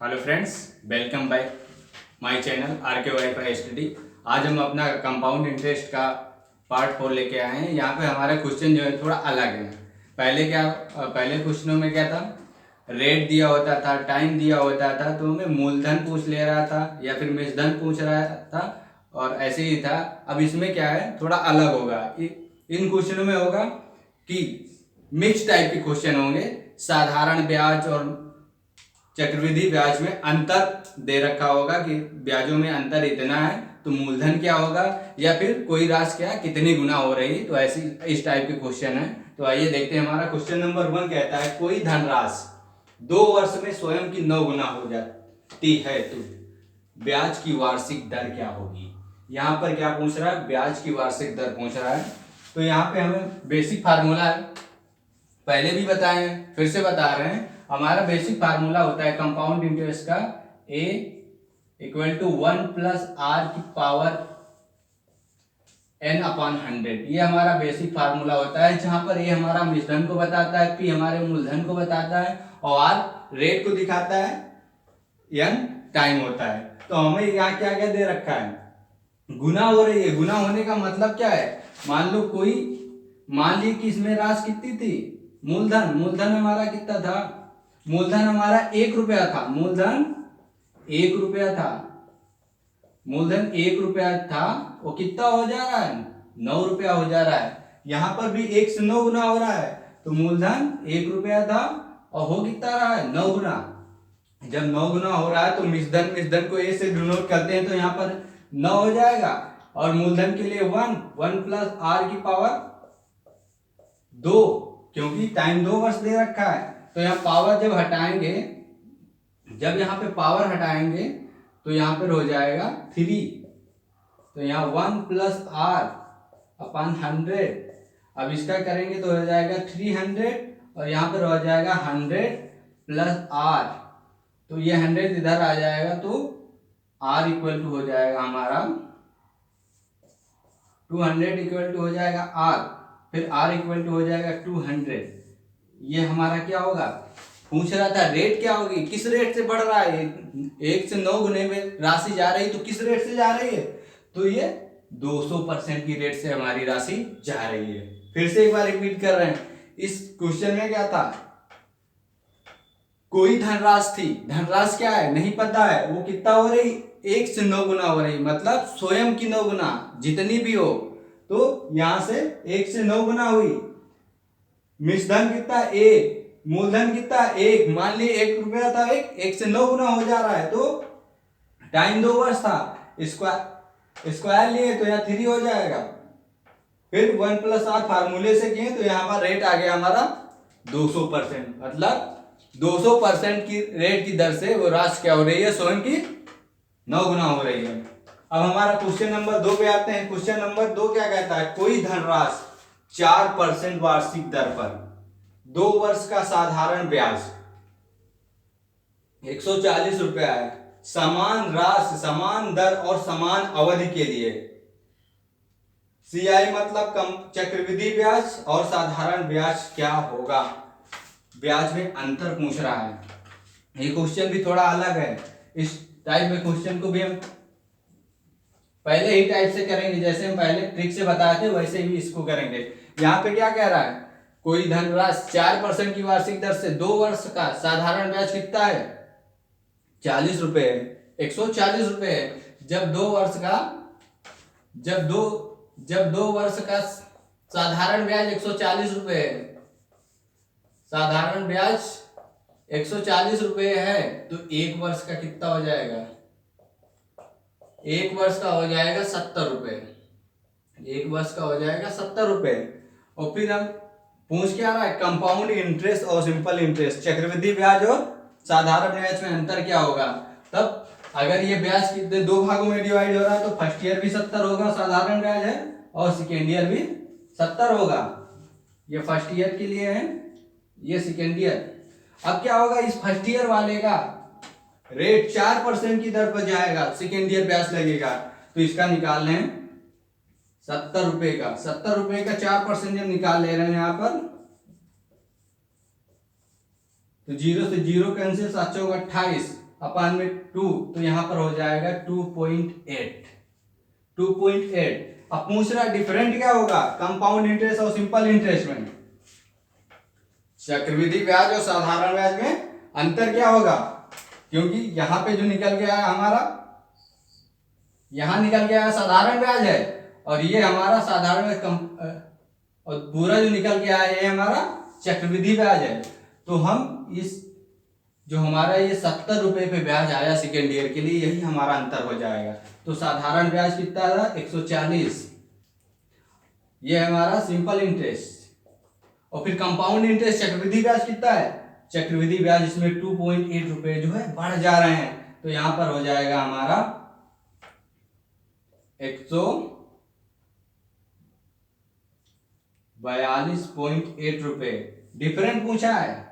Hello friends, welcome back my channel are के wifi study. आज हम अपना कंपाउंड इंटरेस्ट का पार्ट 4 लेके आए हैं। यहाँ पे हमारा क्वेश्चन जो है थोड़ा अलग है। पहले क्वेश्चनों में क्या था, रेट दिया होता था, टाइम दिया होता था, तो हमें मूलधन पूछ ले रहा था या फिर मिश्रधन पूछ रहा था और ऐसे ही था। अब इसमें क्या है, थोड़ा अलग होगा। इन क्वेश्चनों में होगा कि मिक्स टाइप के क्वेश्चन होंगे। साधारण ब्याज और चक्रवृद्धि ब्याज में अंतर दे रखा होगा कि ब्याजों में अंतर इतना है तो मूलधन क्या होगा, या फिर कोई राशि क्या कितनी गुना हो रही, तो ऐसी इस टाइप के क्वेश्चन है। तो आइए देखते हैं। हमारा क्वेश्चन नंबर 1 कहता है, कोई धनराशि 2 वर्ष में स्वयं की 9 गुना हो जाती है तो ब्याज की वार्षिक दर क्या होगी। यहाँ पर क्या पूछ रहा है, ब्याज की वार्षिक दर पूछ रहा है। तो यहाँ पे हमें बेसिक फार्मूला है, पहले भी बताए हैं, फिर से बता रहे हैं। हमारा बेसिक फार्मूला होता है कंपाउंड इंटरेस्ट का, ए इक्वल टू 1 प्लस आर की पावर n अपॉन 100। ये हमारा बेसिक फार्मूला होता है, जहां पर ए हमारा मिश्रण को बताता है, पी हमारे मूलधन को बताता है और आर रेट को दिखाता है, n टाइम होता है। तो हमें यहाँ क्या क्या दे रखा है, गुना हो रही है। गुना होने का मतलब क्या है, मान ली कि इसमें राशि कितनी थी, मूलधन हमारा कितना था, मूलधन हमारा 1 रुपया था। मूलधन 1 रुपया था, वो कितना हो जा रहा है, 9 रुपया हो जा रहा है। यहां पर भी 1 से 9 गुना हो रहा है। तो मूलधन 1 रुपया था और हो कितना रहा है, 9 गुना। जब 9 गुना हो रहा है तो मिश्रधन को ए से डिनोट करते हैं, तो यहाँ पर 9 हो जाएगा और मूलधन के लिए 1 प्लस आर की पावर 2, क्योंकि टाइम 2 वर्ष दे रखा है। तो यहाँ पावर जब यहाँ पे पावर हटाएंगे तो यहाँ पर हो जाएगा 3। तो यहाँ 1 प्लस आर अपॉन 100। अब इसका करेंगे तो हो जाएगा 300 और यहाँ पर हो जाएगा 100 प्लस आर। तो ये 100 इधर आ जाएगा, तो आर इक्वल टू हो जाएगा हमारा 200 इक्वल टू हो जाएगा आर, फिर आर इक्वल टू हो जाएगा 200। ये हमारा क्या होगा, पूछ रहा था रेट क्या होगी, किस रेट से बढ़ रहा है। 1 से 9 गुने में राशि जा रही, तो किस रेट से जा रही है, तो ये 200% की रेट से हमारी राशि जा रही है। फिर से एक बार रिपीट कर रहे हैं। इस क्वेश्चन में क्या था, कोई धनराशि थी, धनराशि क्या है नहीं पता है, वो कितना हो रही, 1 से 9 गुना हो रही, मतलब स्वयं की 9 गुना जितनी भी हो। तो यहां से 1 से 9 गुना हुई। मिश्रधन कितना, 1, मूलधन कितना, 1। मान ली 1 रुपया था, 1 से 9 गुना हो जा रहा है। तो टाइम 2 वर्ष था, स्क्वायर लिए तो यहाँ 3 हो जाएगा। फिर 1 प्लस आर फार्मूले से किए तो यहाँ पर रेट आ गया हमारा 200%, मतलब 200% की रेट की दर से वो राशि क्या हो रही है, स्वयं की 9 गुना हो रही है। अब हमारा क्वेश्चन नंबर 2 पे आते हैं। क्वेश्चन नंबर 2 क्या कहता है, कोई धनराशि 4% वार्षिक दर पर 2 वर्ष का साधारण ब्याज 140 रुपया है। समान राशि, समान दर और समान अवधि के लिए सीआई मतलब कम चक्रवृद्धि ब्याज और साधारण ब्याज क्या होगा। ब्याज में अंतर पूछ रहा है। ये क्वेश्चन भी थोड़ा अलग है। इस टाइप में क्वेश्चन को भी हम पहले ही टाइप से करेंगे, जैसे हम पहले ट्रिक से बताए थे वैसे ही इसको करेंगे। यहाँ पे क्या कह रहा है, कोई धनराशि 4% की वार्षिक दर से 2 वर्ष का साधारण ब्याज कितना है, 40 रुपए है, 140 रुपए है। जब दो वर्ष का साधारण ब्याज 140 रुपए है, साधारण ब्याज 140 रुपए है, तो 1 वर्ष का कितना हो जाएगा, 1 वर्ष का हो जाएगा 70 रुपए। 1 वर्ष का हो जाएगा 70 रुपए। और फिर हम पूछ क्या रहा है, कंपाउंड इंटरेस्ट और सिंपल इंटरेस्ट, चक्रवृद्धि ब्याज और साधारण ब्याज में अंतर क्या होगा। तब अगर ये ब्याज कितने 2 भागों में डिवाइड हो रहा है, तो फर्स्ट ईयर भी 70 होगा, साधारण ब्याज है, और सेकेंड ईयर भी 70 होगा। ये फर्स्ट ईयर के लिए है, ये सेकेंड ईयर। अब क्या होगा, इस फर्स्ट ईयर वाले का रेट 4% की दर पर जाएगा, सेकेंड ईयर ब्याज लगेगा। तो इसका निकाल लें 70 रुपए का, 70 रुपए का 4% जब निकाल ले रहे हैं यहां पर, तो 0 से 0 कैंसिल, 7 चौक 28। अपान में 2, तो यहाँ पर हो जाएगा 2.8। 2.8। अब पूछ रहा डिफरेंट क्या होगा कंपाउंड इंटरेस्ट और सिंपल इंटरेस्ट में, चक्रवृद्धि ब्याज और साधारण ब्याज में अंतर क्या होगा, क्योंकि यहाँ पे जो निकल के आया हमारा, यहाँ निकल के आया साधारण ब्याज है, और ये हमारा साधारण और पूरा जो निकल के आया ये हमारा चक्रवृद्धि ब्याज है। तो हम इस जो हमारा ये 70 रुपए पे ब्याज आया सेकेंड ईयर के लिए, यही हमारा अंतर हो जाएगा। तो साधारण ब्याज कितना था 140, ये हमारा सिंपल इंटरेस्ट, और फिर कंपाउंड इंटरेस्ट चक्रवृद्धि ब्याज कितना है, चक्रवृद्धि ब्याज इसमें 2.8 रुपए जो है बढ़ जा रहे हैं, तो यहां पर हो जाएगा हमारा 142.8 रुपए। डिफरेंट पूछा है,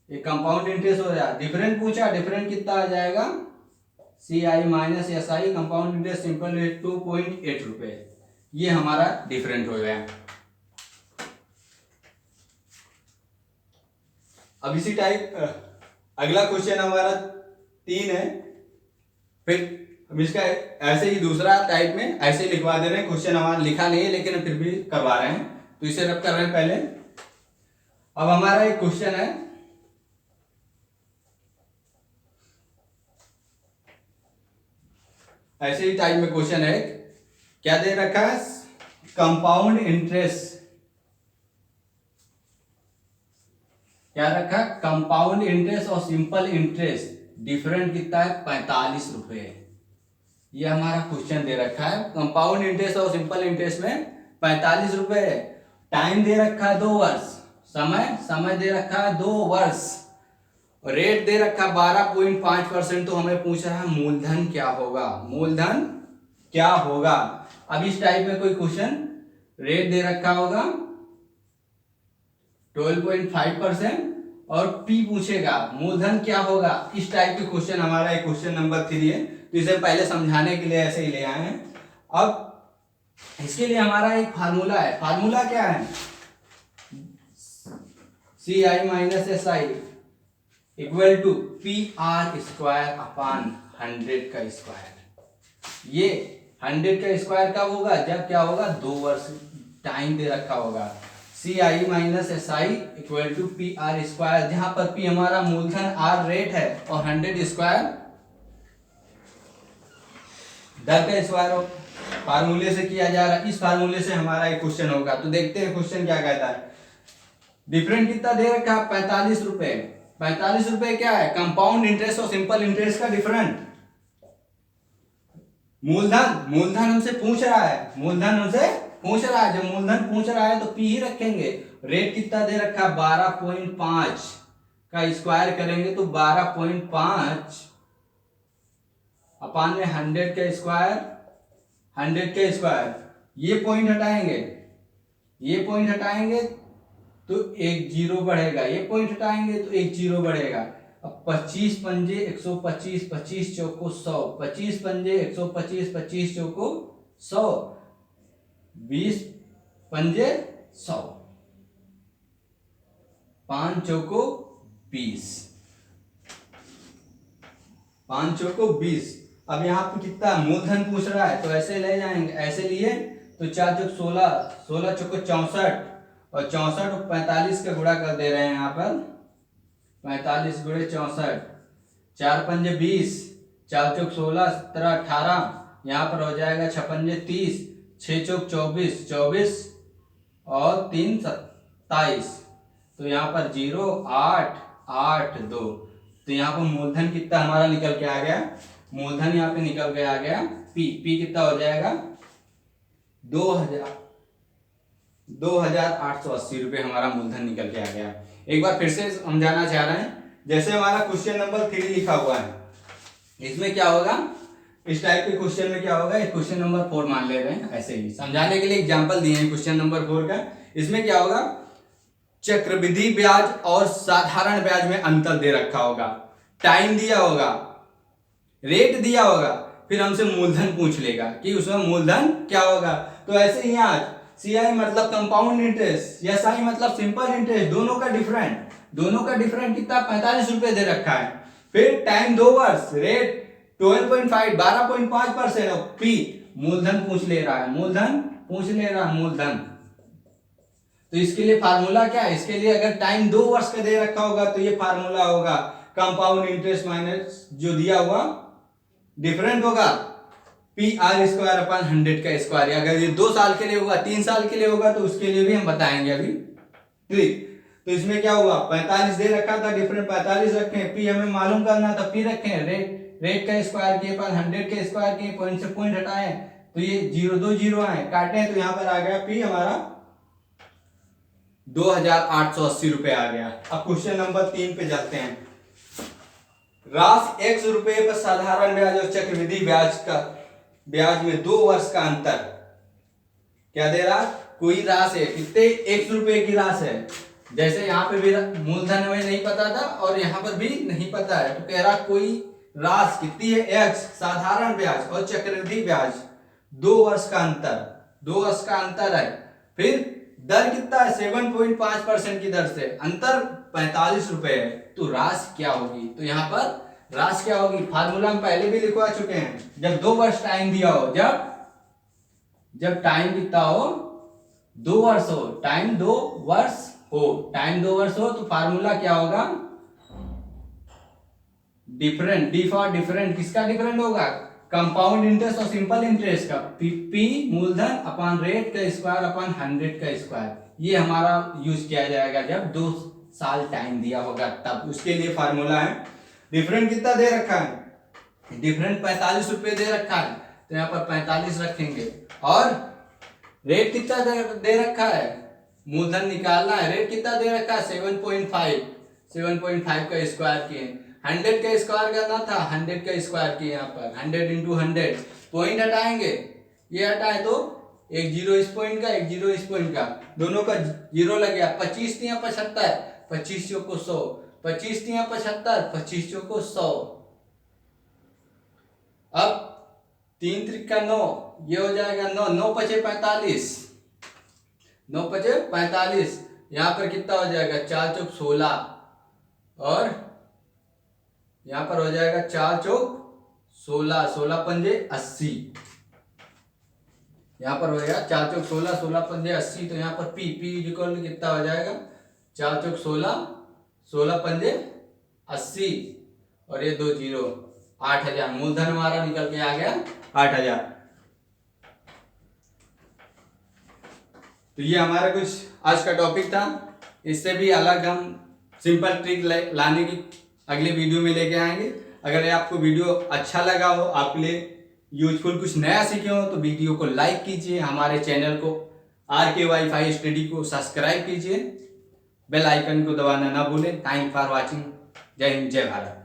ये कंपाउंड इंटरेस्ट हो जाए, डिफरेंट पूछा, डिफरेंट कितना आ जाएगा CI minus SI, compound interest simple rate 2.8 रुपए, ये हमारा डिफरेंट हो गया। अब इसी टाइप अगला क्वेश्चन हमारा 3 है, फिर हम इसका ऐसे ही दूसरा टाइप में ऐसे ही लिखवा दे रहे हैं, क्वेश्चन हमारा लिखा नहीं है लेकिन फिर भी करवा रहे हैं, तो इसे रब कर रहे हैं पहले। अब हमारा एक क्वेश्चन है, ऐसे ही टाइप में क्वेश्चन है, क्या दे रखा है कंपाउंड इंटरेस्ट, क्या रखा कंपाउंड इंटरेस्ट और सिंपल इंटरेस्ट डिफरेंट कितना है 45 रुपए, ये हमारा क्वेश्चन दे रखा है। कंपाउंड इंटरेस्ट और सिंपल इंटरेस्ट में 45 रुपए, टाइम दे रखा है 2 वर्ष, समय दे रखा है 2 वर्ष, रेट दे रखा 12.5%। तो हमें पूछ रहा है मूलधन क्या होगा, मूलधन क्या होगा। अब इस टाइप में कोई क्वेश्चन, रेट दे रखा होगा 12.5% और P पूछेगा मूलधन क्या होगा, इस टाइप के क्वेश्चन हमारा एक क्वेश्चन नंबर 3 है, तो इसे पहले समझाने के लिए ऐसे ही ले आए हैं। अब इसके लिए हमारा एक फार्मूला है, फार्मूला क्या है CI minus SI equal to PR square upon 100 का स्क्वायर। ये 100 का स्क्वायर कब होगा, जब क्या होगा 2 वर्ष टाइम दे रखा होगा। CI minus SI equal to PR square, जहां पर P हमारा मूलधन, R रेट है, और 100 स्क्वायर दर का स्क्वायर फार्मूले से किया जा रहा है। इस फार्मूले से हमारा एक क्वेश्चन होगा, तो देखते हैं क्वेश्चन क्या कहता है। डिफरेंट कितना दे रखा है 45 रुपए, 45 रुपए क्या है कंपाउंड इंटरेस्ट और सिंपल इंटरेस्ट का डिफरेंट। मूलधन हमसे पूछ रहा है, मूलधन हमसे पूछ रहा है, जब मूलधन पूछ रहा है तो P ही रखेंगे। रेट कितना दे रखा है 12.5 का स्क्वायर करेंगे तो 12.5 अपान में 100 का स्क्वायर, 100 का स्क्वायर, ये पॉइंट हटाएंगे, ये पॉइंट हटाएंगे तो एक जीरो बढ़ेगा, ये पॉइंट हटाएंगे तो एक जीरो बढ़ेगा। अब 25 पंजे 125, 25 चौको 100, 25 पंजे 125, 25 चौको 100, 20 पंजे 100, 5 चौको 20, 5 चौको 20। अब यहाँ पे कितना मूलधन पूछ रहा है, तो ऐसे ले जाएंगे, ऐसे लिए तो 4 चौक 16, 16 चौको 64, और 64 और 45 का गुणा कर दे रहे हैं यहाँ पर, 45 गुणे 64, 4 पंजे 20, 4 चौक 16, 17 18, यहाँ पर हो जाएगा 6 पंजे 30, 6 चौक 24, 24 और 3 27, तो यहाँ पर 0 8 8 2, तो यहाँ पर मूलधन कितना हमारा निकल के आ गया, मूलधन यहाँ पे निकल के आ गया P कितना हो जाएगा 2880 रुपये हमारा मूलधन निकल के आ गया। एक बार फिर से समझाना चाह रहे हैं, जैसे हमारा क्वेश्चन नंबर 3 लिखा हुआ है, इसमें क्या होगा, इस टाइप के क्वेश्चन में क्या होगा, एक क्वेश्चन नंबर 4 मान ले रहे हैं, ऐसे ही समझाने के लिए एग्जांपल दिए हैं क्वेश्चन नंबर 4 का। इसमें क्या होगा, चक्रवृद्धि ब्याज और साधारण ब्याज में अंतर दे रखा होगा, टाइम दिया होगा, रेट दिया होगा, फिर हमसे मूलधन पूछ लेगा कि उसमें मूलधन क्या होगा। तो ऐसे ही आज CI मतलब कंपाउंड इंटरेस्ट, SI मतलब सिंपल इंटरेस्ट, दोनों का डिफरेंट कितना 45 रुपए दे रखा है। फिर टाइम 2 वर्ष, रेट 12.5 12.5%, और पी मूलधन पूछ ले रहा है, मूलधन पूछ ले रहा है, मूलधन। तो इसके लिए फार्मूला क्या है, इसके लिए अगर टाइम 2 वर्ष का दे रखा होगा तो ये फार्मूला होगा कंपाउंड इंटरेस्ट माइनस जो दिया हुआ डिफरेंट होगा पी आर स्क्वायर अपन 100 का स्क्वायर। अगर ये 2 साल के लिए होगा, 3 साल के लिए होगा तो उसके लिए भी हम बताएंगे अभी। ठीक, तो इसमें क्या हुआ, 45 दे रखा था, डिफरेंट 45 रखे, पी हमें मालूम करना था, पी रखे, रेट का स्क्वायर किए, 100 के स्क्वायर किए, पॉइंट से पॉइंट हटाए तो ये 0 2 0 आए, काटे तो यहाँ पर आ गया पी हमारा 2880 रुपए आ गया। अब क्वेश्चन नंबर 3 पे जाते हैं। राशि x रुपए पर साधारण ब्याज और चक्रवृद्धि ब्याज में 2 वर्ष का अंतर क्या दे रहा, कोई राशि है, कितने x रुपए की राशि है, जैसे यहाँ पे भी मूलधन हमें नहीं पता था और यहाँ पर भी नहीं पता है, तो कह रहा कोई राशि कितनी है x साधारण ब्याज और चक्रवृद्धि ब्याज 2 वर्ष का अंतर, 2 वर्ष का अंतर है, फिर दर कितना है 7.5% की दर से, अंतर 45 रुपए है, तो राशि क्या होगी, तो यहाँ पर राशि क्या होगी, फार्मूला हम पहले भी लिखवा चुके हैं, जब 2 वर्ष टाइम दिया हो, जब टाइम कितना हो 2 वर्ष हो, टाइम 2 वर्ष हो, टाइम 2 वर्ष हो तो फार्मूला क्या होगा, डिफरेंट, डी फॉर डिफरेंट, किसका डिफरेंट होगा, कंपाउंड इंटरेस्ट और सिंपल इंटरेस्ट का, पी मूलधन अपॉन रेट का स्क्वायर अपॉन 100 का स्क्वायर, ये हमारा यूज किया जाएगा जब 2 साल टाइम दिया होगा तब, उसके लिए फार्मूला है। डिफरेंट कितना दे रखा है, डिफरेंट 45 रुपए दे रखा है, तो यहाँ पर 45 रखेंगे, और रेट कितना दे रखा है, मूलधन निकालना है, रेट कितना दे रखा है 7.5 का स्क्वायर किए, 100 का स्क्वायर करना था, 100 का स्क्वायर किए, यहाँ पर 100 × 100, पॉइंट हटाएंगे, ये हटाए तो एक जीरो इस पॉइंट का, एक जीरो इस पॉइंट का, दोनों का जीरो लग गया, 25 × 75, 25 चौको 100, 25 × 75, 25 चौको 100, अब 3 त्रिका 9, ये हो जाएगा 9, 9 पचे 45, 9 पचे 45, यहाँ पर कितना हो जाएगा 4 चौक 16, और यहाँ पर हो जाएगा 4 चौक 16, 16 पंजे 80, यहाँ पर हो जाएगा 4 चौक 16, 16 पंजे 80, तो यहाँ पर पी इक्वल कितना हो जाएगा 4 चौक 16, 16 पंजे 80, और ये 2 जीरो 8000, मूलधन हमारा निकल के आ गया 8000। तो ये हमारा कुछ आज का टॉपिक था, इससे भी अलग हम सिंपल ट्रिक लाने की अगले वीडियो में लेके आएंगे। अगर आपको वीडियो अच्छा लगा हो, आपके लिए यूजफुल कुछ नया सीखे हो, तो वीडियो को लाइक कीजिए, हमारे चैनल को RK वाईफाई स्टडी को सब्सक्राइब कीजिए, बेल आइकन को दबाना ना भूलें। थैंक फॉर वॉचिंग, जय हिंद, जय भारत।